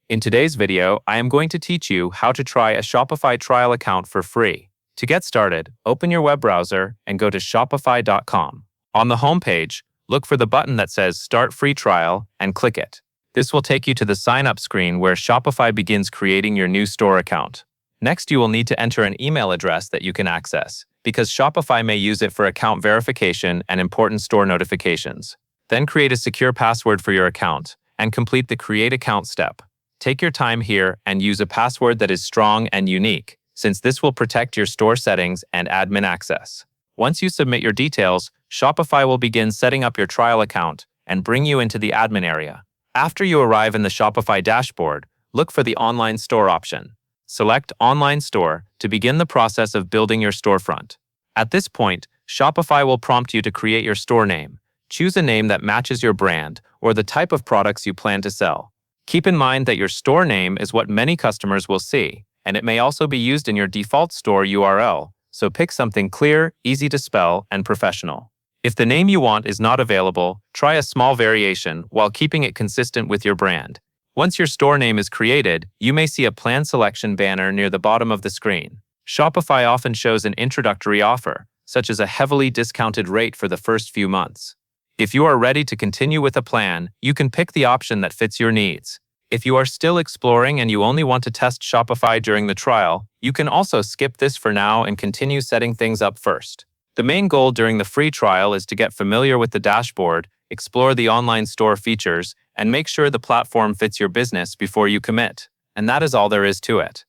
In today's video, I am going to teach you how to try a Shopify trial account for free. To get started, open your web browser and go to shopify.com. On the home page, look for the button that says Start Free Trial and click it. This will take you to the sign-up screen where Shopify begins creating your new store account. Next, you will need to enter an email address that you can access, because Shopify may use it for account verification and important store notifications. Then create a secure password for your account and complete the Create Account step. Take your time here and use a password that is strong and unique, since this will protect your store settings and admin access. Once you submit your details, Shopify will begin setting up your trial account and bring you into the admin area. After you arrive in the Shopify dashboard, look for the Online Store option. Select Online Store to begin the process of building your storefront. At this point, Shopify will prompt you to create your store name. Choose a name that matches your brand or the type of products you plan to sell. Keep in mind that your store name is what many customers will see, and it may also be used in your default store URL, so pick something clear, easy to spell, and professional. If the name you want is not available, try a small variation while keeping it consistent with your brand. Once your store name is created, you may see a plan selection banner near the bottom of the screen. Shopify often shows an introductory offer, such as a heavily discounted rate for the first few months. If you are ready to continue with a plan, you can pick the option that fits your needs. If you are still exploring and you only want to test Shopify during the trial, you can also skip this for now and continue setting things up first. The main goal during the free trial is to get familiar with the dashboard, explore the online store features, and make sure the platform fits your business before you commit. And that is all there is to it.